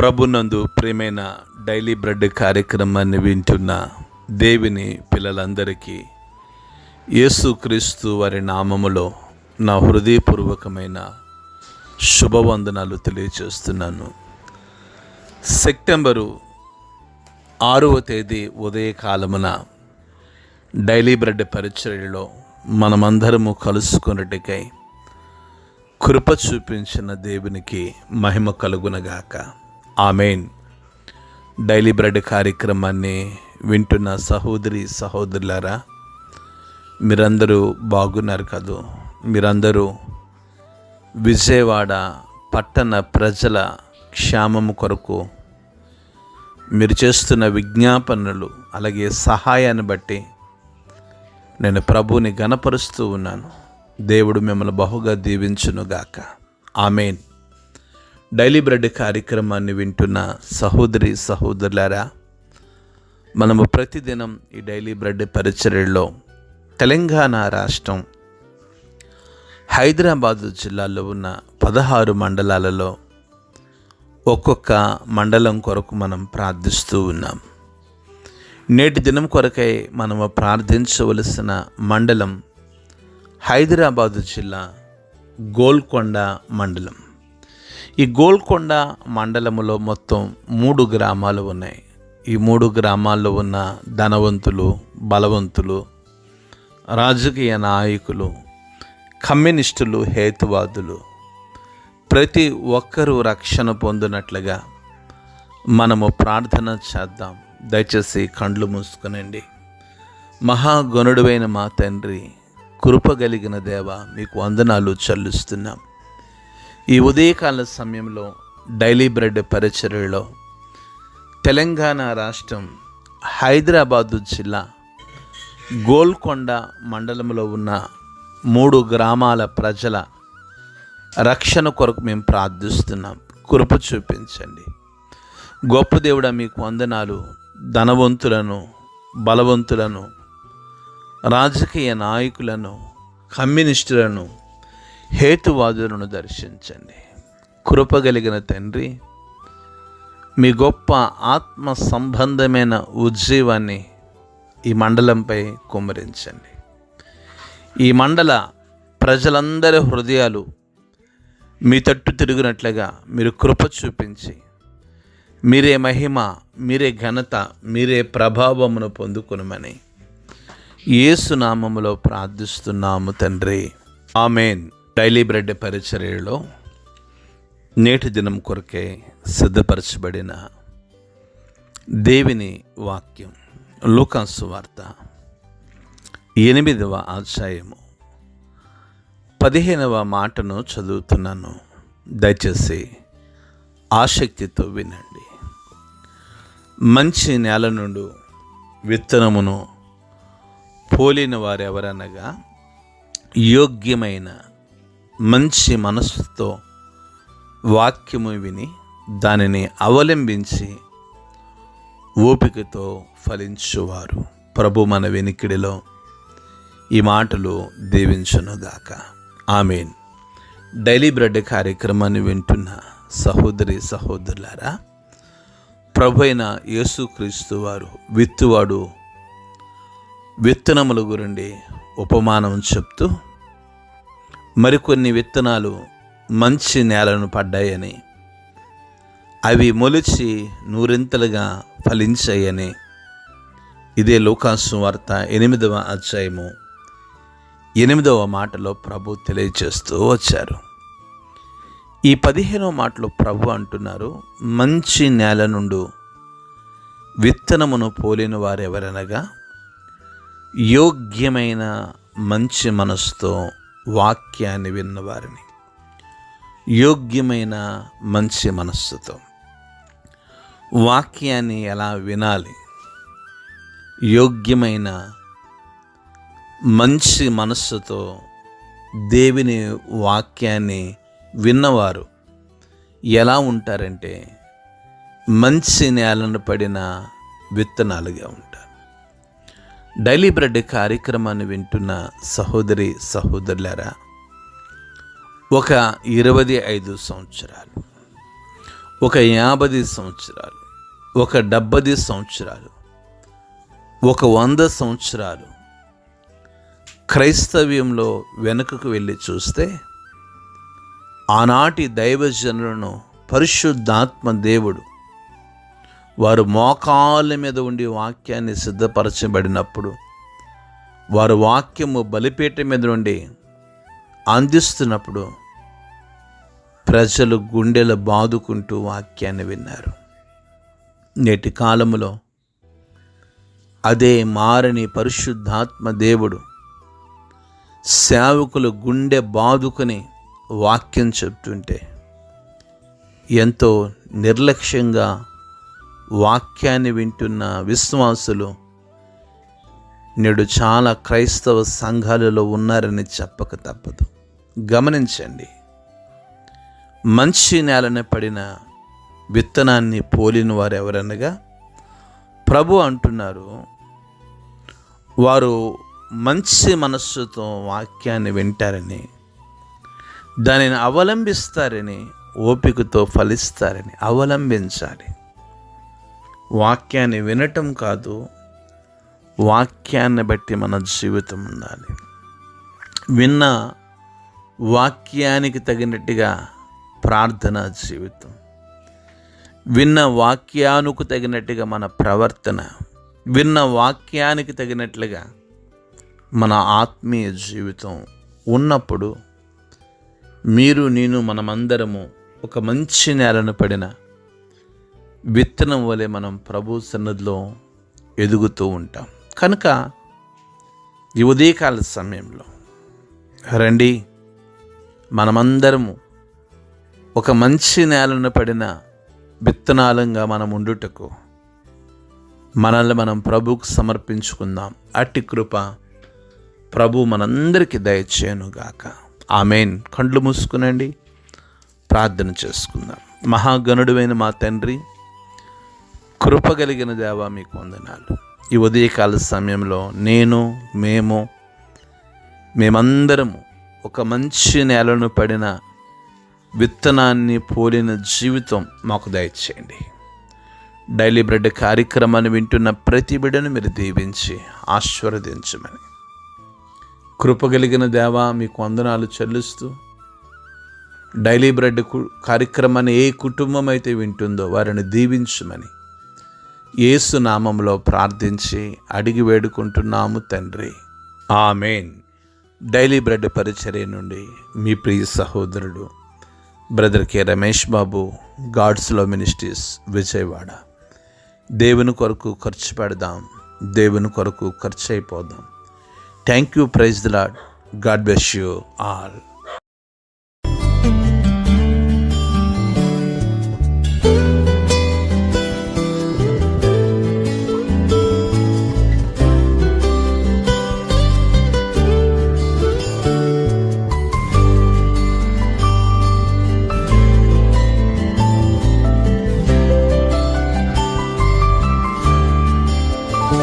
ప్రభునందు ప్రియమైన daily bread కార్యక్రమాన్ని వింటున్న దేవుని పిల్లలందరికీ యేసుక్రీస్తు వారి నామములో నా హృదయపూర్వకమైన శుభవందనాలు తెలియజేస్తున్నాను. సెప్టెంబరు 6వ తేదీ ఉదయకాలమున డైలీ బ్రెడ్ పరిచర్యలో మనమందరము కలుసుకున్నట్టుకై కృప చూపించిన దేవునికి మహిమ కలుగునగాక. ఆమేన్. డైలీ బ్రెడ్ కార్యక్రమాన్ని వింటున్న సహోదరి సహోదరులారా, మీరందరూ బాగున్నారు కదూ? మీరందరూ విజయవాడ పట్టణ ప్రజల క్షేమము కొరకు మీరు చేస్తున్న విజ్ఞాపనలు అలాగే సహాయాన్ని బట్టి నేను ప్రభువుని ఘనపరుస్తూ ఉన్నాను. దేవుడు మిమ్మల్ని బహుగా దీవించునుగాక. ఆమేన్. డైలీ బ్రెడ్ కార్యక్రమాన్ని వింటున్న సహోదరి సహోదరులారా, మనము ప్రతిదినం ఈ డైలీ బ్రెడ్ పరిచర్యలో తెలంగాణ రాష్ట్రం హైదరాబాదు జిల్లాలో ఉన్న 16 మండలాలలో ఒక్కొక్క మండలం కొరకు మనం ప్రార్థిస్తూ ఉన్నాం. నేటి దినం కొరకై మనము ప్రార్థించవలసిన మండలం హైదరాబాదు జిల్లా గోల్కొండ మండలం. ఈ గోల్కొండ మండలములో మొత్తం 3 గ్రామాలు ఉన్నాయి. ఈ 3 గ్రామాల్లో ఉన్న ధనవంతులు, బలవంతులు, రాజకీయ నాయకులు, కమ్యూనిస్టులు, హేతువాదులు ప్రతి ఒక్కరూ రక్షణ పొందినట్లుగా మనము ప్రార్థన చేద్దాం. దయచేసి కండ్లు మూసుకునండి. మహాగణుడువైన మా తండ్రి, కృపగలిగిన దేవ, మీకు వందనాలు చెల్లిస్తున్నాం. ఈ ఉదయకాల సమయంలో డైలీ బ్రెడ్ పరిచర్యలో తెలంగాణ రాష్ట్రం హైదరాబాదు జిల్లా గోల్కొండ మండలంలో ఉన్న 3 గ్రామాల ప్రజల రక్షణ కొరకు మేము ప్రార్థిస్తున్నాం. కృప చూపించండి. గొప్ప దేవుడా, మీకు వందనాలు. ధనవంతులను, బలవంతులను, రాజకీయ నాయకులను, కమ్యూనిస్టులను, హేతువాదులను దర్శించండి. కృపగలిగిన తండ్రి, మీ గొప్ప ఆత్మ సంబంధమైన ఉజ్జీవాన్ని ఈ మండలంపై కుమ్మరించండి. ఈ మండల ప్రజలందరి హృదయాలు మీ తట్టు తిరిగినట్లుగా మీరు కృప చూపించి మీరే మహిమ, మీరే ఘనత, మీరే ప్రభావమును పొందుకొనుమని యేసు నామములో ప్రార్థిస్తున్నాము తండ్రి. ఆమేన్. డైలీ బ్రెడ్ పరిచర్యలో నేటి దినం కొరకే సిద్ధపరచబడిన దేవుని వాక్యం లూకా సువార్త 8వ అధ్యాయము 15వ మాటను చదువుతున్నాను. దయచేసి ఆసక్తితో వినండి. మంచి నేల నుండి విత్తనమును పోలిన వారెవరనగా యోగ్యమైన మంచి మనస్సుతో వాక్యము విని దానిని అవలంబించి ఓపికతో ఫలించువారు. ప్రభు మన వెనికిడిలో ఈ మాటలు దీవించునుగాక. ఆమేన్. డైలీ బ్రెడ్ కార్యక్రమాన్ని వింటున్న సహోదరి సహోదరులారా, ప్రభు అయిన యేసుక్రీస్తు వారు విత్తువాడు విత్తనముల గురించి ఉపమానం చెప్తూ మరికొన్ని విత్తనాలు మంచి నేలను పడ్డాయని, అవి మొలిచి 100ంతలుగా ఫలించాయని ఇదే లూకా సువార్త 8వ అధ్యాయము 8వ మాటలో ప్రభు తెలియజేస్తూ వచ్చారు. ఈ 15వ మాటలో ప్రభు అంటున్నారు, మంచి నేల నుండి విత్తనమును పోలిన వారెవరనగా యోగ్యమైన మంచి మనసుతో వాక్యాన్ని విన్నవారిని. యోగ్యమైన మంచి మనస్సుతో వాక్యాన్ని ఎలా వినాలి? యోగ్యమైన మంచి మనస్సుతో దేవుని వాక్యాన్ని విన్నవారు ఎలా ఉంటారంటే మంచి నేలను పడిన విత్తనాలుగా ఉంటారు. డైలీ బ్రెడ్ కార్యక్రమాన్ని వింటున్న సహోదరి సహోదరులారా, ఒక 25 సంవత్సరాలు ఒక 50 సంవత్సరాలు, ఒక 70 సంవత్సరాలు, ఒక 100 సంవత్సరాలు క్రైస్తవ్యంలో వెనుకకు వెళ్ళి చూస్తే ఆనాటి దైవజనులను పరిశుద్ధాత్మ దేవుడు వారు మోకాళ్ళ మీద ఉండి వాక్యాన్ని సిద్ధపరచబడినప్పుడు, వారు వాక్యము బలిపీఠం మీద నుండి అందిస్తున్నప్పుడు ప్రజలు గుండెలు బాదుకుంటూ వాక్యాన్ని విన్నారు. నేటి కాలములో అదే మారని పరిశుద్ధాత్మ దేవుడు సేవకులు గుండె బాదుకుని వాక్యం చెప్తుంటే ఎంతో నిర్లక్ష్యంగా వాక్యాన్ని వింటున్న విశ్వాసులు నేడు చాలా క్రైస్తవ సంఘాలలో ఉన్నారని చెప్పక తప్పదు. గమనించండి, మంచి నేలన పడిన విత్తనాన్ని పోలిన వారు ఎవరనగా ప్రభు అంటున్నారు, వారు మంచి మనస్సుతో వాక్యాన్ని వింటారని, దానిని అవలంబిస్తారని, ఓపికతో ఫలిస్తారని. అవలంబించాలి. వాక్యాన్ని వినటం కాదు, వాక్యాన్ని బట్టి మన జీవితం ఉండాలి. విన్న వాక్యానికి తగినట్టుగా ప్రార్థనా జీవితం, విన్న వాక్యానికి తగినట్టుగా మన ప్రవర్తన, విన్న వాక్యానికి తగినట్లుగా మన ఆత్మీయ జీవితం ఉన్నప్పుడు మీరు నేను మనమందరము ఒక మంచి నేలను పడిన విత్తనం వలె మనం ప్రభు సన్నిధిలో ఎదుగుతూ ఉంటాం. కనుక ఈ ఉదయకాల సమయంలో రండి, మనమందరము ఒక మంచి నేలను పడిన విత్తనాలంగా మనం ఉండుటకు మనల్ని మనం ప్రభువుకు సమర్పించుకుందాం. అట్టి కృప ప్రభు మనందరికీ దయచేయునుగాక. ఆమేన్. కళ్ళు మూసుకునండి, ప్రార్థన చేసుకుందాం. మహాగణుడువైన మా తండ్రి, కృప కలిగిన దేవా, మీకు వందనాలు. ఈ ఉదయకాల సమయంలో మేమందరము ఒక మంచి నేలను పడిన విత్తనాన్ని పోలిన జీవితం మాకు దయచేయండి. డైలీ బ్రెడ్ కార్యక్రమాన్ని వింటున్న ప్రతి బిడ్డను మీరు దీవించి ఆశీర్వదించమని కృపగలిగిన దేవా మీకు వందనాలు చెల్లిస్తూ, డైలీ బ్రెడ్ కార్యక్రమాన్ని ఏ కుటుంబం అయితే వింటుందో వారిని దీవించమని యేసు నామంలో ప్రార్థించి అడిగి వేడుకుంటున్నాము తండ్రి. ఆమేన్. డైలీ బ్రెడ్ పరిచర్య నుండి మీ ప్రియ సహోదరుడు brother K Ramesh Babu, God's love ministries, Vijayawada. దేవుని కొరకు ఖర్చు పెడదాం, దేవుని కొరకు ఖర్చు అయిపోదాం. Thank you. Praise the Lord. God bless you all.